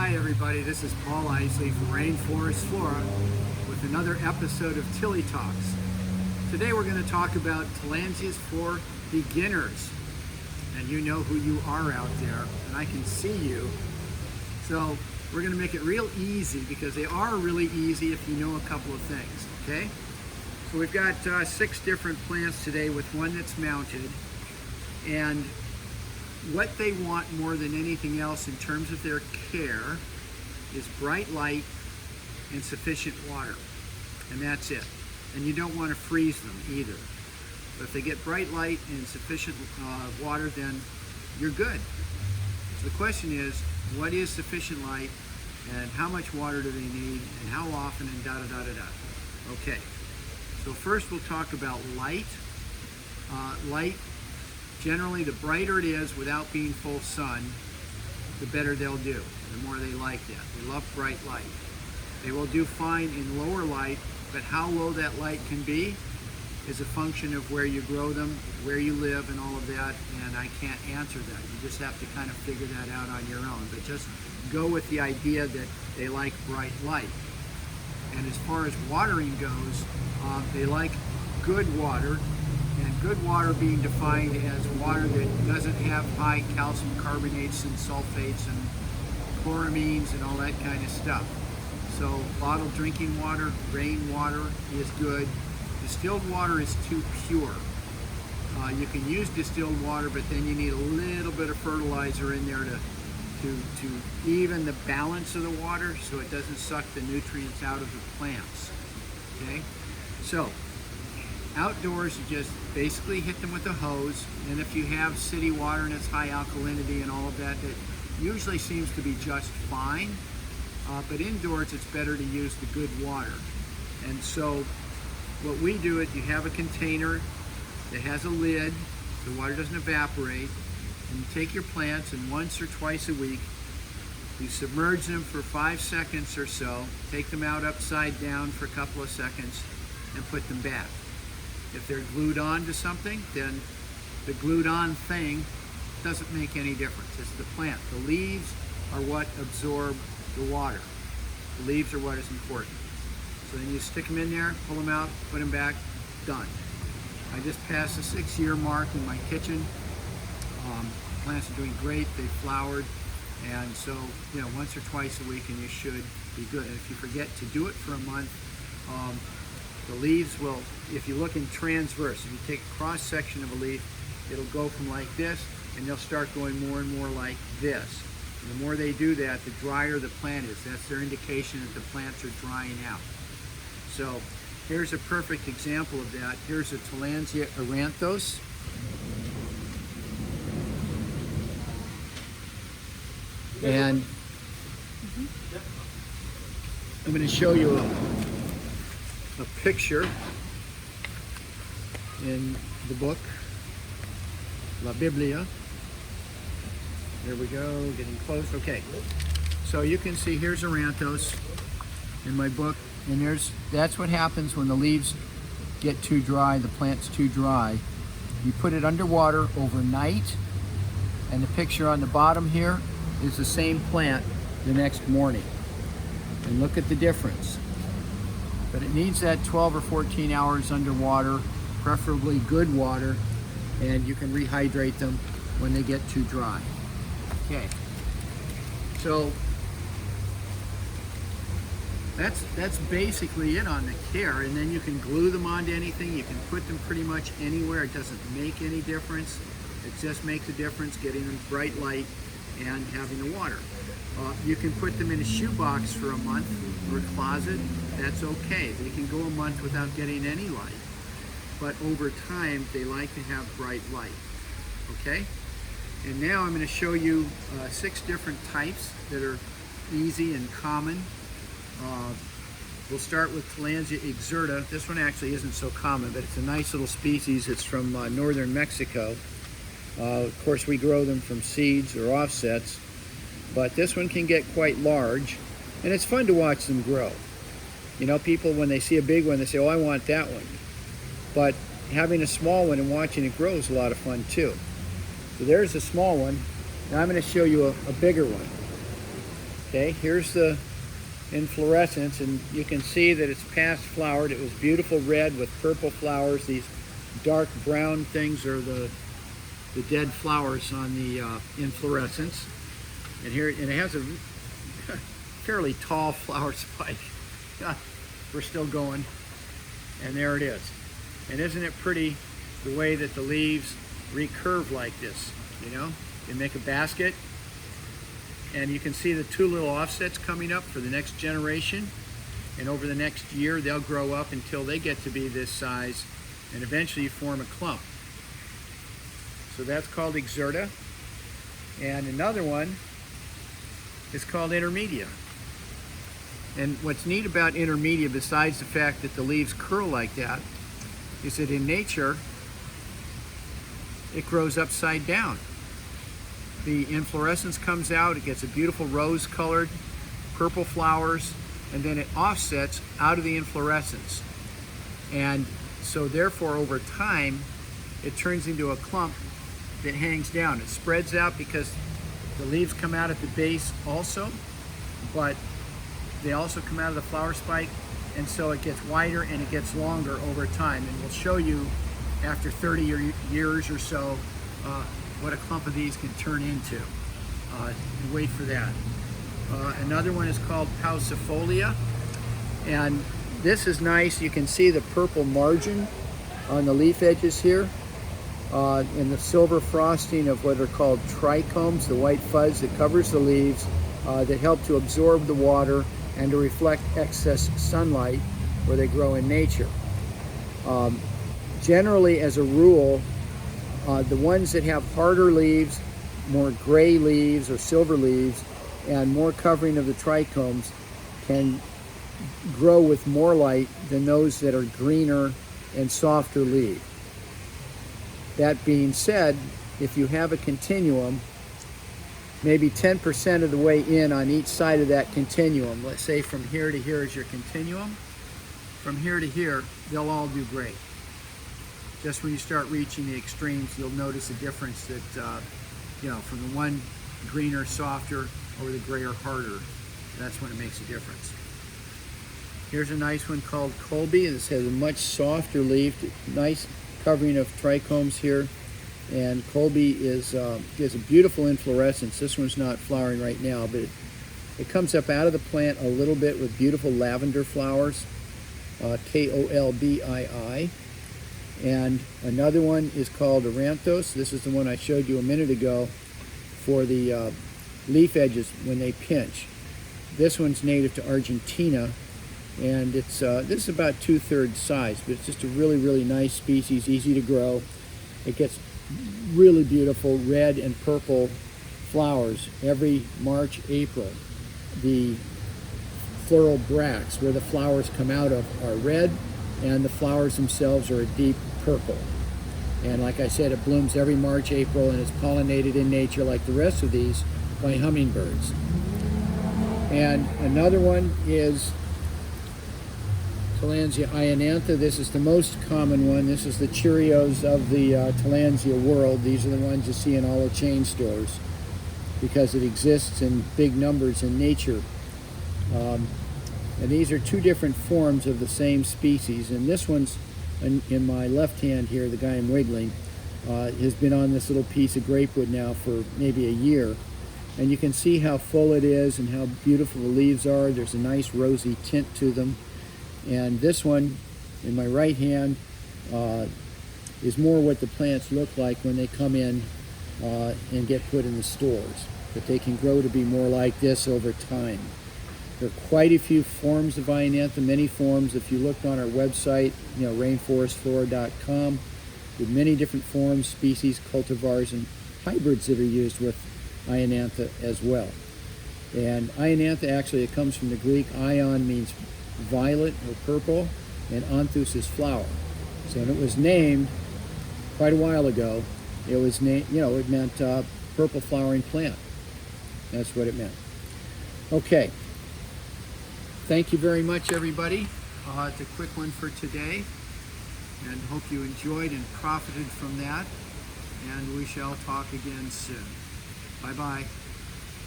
Hi everybody, this is Paul Isley from Rainforest Flora with another episode of Tilly Talks. Today we're going to talk about Tillandsias for beginners. And you know who you are out there, and I can see you. So we're going to make it real easy because they are really easy if you know a couple of things, okay? So we've got 6 different plants today with one that's mounted. And what they want more than anything else in terms of their care is bright light and sufficient water, and that's it. And you don't want to freeze them either. But if they get bright light and sufficient water, then you're good. So the question is, what is sufficient light, and how much water do they need, and how often, and da-da-da-da-da. Okay, so first we'll talk about light. Light, generally, the brighter it is without being full sun, the better they'll do, the more they like that. They love bright light. They will do fine in lower light, but how low that light can be is a function of where you grow them, where you live, and all of that, and I can't answer that. You just have to kind of figure that out on your own, but just go with the idea that they like bright light. And as far as watering goes, they like good water, and good water being defined as water that doesn't have high calcium carbonates and sulfates and chloramines and all that kind of stuff. So bottled drinking water, rainwater is good. Distilled water is too pure. You can use distilled water, but then you need a little bit of fertilizer in there to even the balance of the water so it doesn't suck the nutrients out of the plants. Okay? So outdoors, you just basically hit them with a hose, and if you have city water and it's high alkalinity and all of that, that usually seems to be just fine. But indoors, it's better to use the good water. And so what we do is you have a container that has a lid, the water doesn't evaporate, and you take your plants, and once or twice a week, you submerge them for 5 seconds or so, take them out upside down for a couple of seconds, and put them back. If they're glued on to something, then the glued on thing doesn't make any difference. It's the plant. The leaves are what absorb the water. The leaves are what is important. So then you stick them in there, pull them out, put them back, done. I just passed the 6-year mark in my kitchen. Plants are doing great, they flowered, and so, you know, once or twice a week and you should be good. And if you forget to do it for a month, the leaves will, if you look in transverse, if you take a cross section of a leaf, it'll go from like this, and they'll start going more and more like this. And the more they do that, the drier the plant is. That's their indication that the plants are drying out. So here's a perfect example of that. Here's a Tillandsia Eranthos. And I'm going to show you a picture in the book, La Biblia. There we go, getting close. Okay, so you can see here's Eranthos in my book, and that's what happens when the leaves get too dry, the plant's too dry. You put it underwater overnight, and the picture on the bottom here is the same plant the next morning. And look at the difference. But it needs that 12 or 14 hours underwater, preferably good water, and you can rehydrate them when they get too dry. Okay, so that's basically it on the care, and then you can glue them onto anything. You can put them pretty much anywhere. It doesn't make any difference. It just makes a difference getting them bright light and having the water. You can put them in a shoebox for a month or a closet. That's okay. They can go a month without getting any light. But over time, they like to have bright light. Okay? And now I'm going to show you 6 different types that are easy and common. We'll start with Tillandsia exerta. This one actually isn't so common, but it's a nice little species. It's from northern Mexico. Of course, we grow them from seeds or offsets, but this one can get quite large, and it's fun to watch them grow. You know, people, when they see a big one, they say, oh, I want that one. But having a small one and watching it grow is a lot of fun too. So there's a small one. Now I'm going to show you a bigger one. Okay, here's the inflorescence, and you can see that it's past flowered. It was beautiful red with purple flowers. These dark brown things are the dead flowers on the inflorescence. And here, and it has a fairly tall flower spike. We're still going, and there it is. And isn't it pretty the way that the leaves recurve like this? You know, they make a basket, and you can see the two little offsets coming up for the next generation. And over the next year, they'll grow up until they get to be this size, and eventually form a clump. So that's called Exerta. And another one is called Intermedia. And what's neat about Intermedia, besides the fact that the leaves curl like that, is that in nature, it grows upside down. The inflorescence comes out, it gets a beautiful rose-colored purple flowers, and then it offsets out of the inflorescence. And so therefore, over time, it turns into a clump that hangs down. It spreads out because the leaves come out at the base also, but they also come out of the flower spike, and so it gets wider and it gets longer over time. And we'll show you after 30 years or so what a clump of these can turn into. Wait for that. Another one is called Paucifolia, and this is nice. You can see the purple margin on the leaf edges here, and the silver frosting of what are called trichomes, the white fuzz that covers the leaves that help to absorb the water and to reflect excess sunlight where they grow in nature. Generally, as a rule, the ones that have harder leaves, more gray leaves or silver leaves, and more covering of the trichomes can grow with more light than those that are greener and softer leaf. That being said, if you have a continuum, maybe 10% of the way in on each side of that continuum, let's say from here to here is your continuum, from here to here, they'll all do great. Just when you start reaching the extremes, you'll notice a difference that, you know, from the one greener, softer, over the grayer, harder, that's when it makes a difference. Here's a nice one called Colby. This has a much softer leaf, nice covering of trichomes here. And Colby is has a beautiful inflorescence. This one's not flowering right now, but it comes up out of the plant a little bit with beautiful lavender flowers, Kolbii. And another one is called Aranthos. This is the one I showed you a minute ago for the leaf edges when they pinch. This one's native to Argentina, and it's this is about 2/3 size, but it's just a really, really nice species, easy to grow. It gets really beautiful red and purple flowers every March, April. The floral bracts, where the flowers come out of, are red, and the flowers themselves are a deep purple. And like I said, it blooms every March, April, and it's pollinated in nature like the rest of these by hummingbirds. And another one is Tillandsia ionantha. This is the most common one. This is the Cheerios of the Tillandsia world. These are the ones you see in all the chain stores because it exists in big numbers in nature. And these are two different forms of the same species. And this one's in my left hand here, the guy I'm wiggling, has been on this little piece of grapewood now for maybe a year. And you can see how full it is and how beautiful the leaves are. There's a nice rosy tint to them. And this one in my right hand is more what the plants look like when they come in and get put in the stores. But they can grow to be more like this over time. There are quite a few forms of ionantha, many forms. If you looked on our website, you know, rainforestflora.com, with many different forms, species, cultivars, and hybrids that are used with ionantha as well. And ionantha, actually, it comes from the Greek. Ion means violet or purple, and anthus is flower. So when it was named quite a while ago, it was named, you know, it meant purple flowering plant. That's what it meant. Okay. Thank you very much, everybody. It's a quick one for today, and hope you enjoyed and profited from that. And we shall talk again soon. Bye-bye.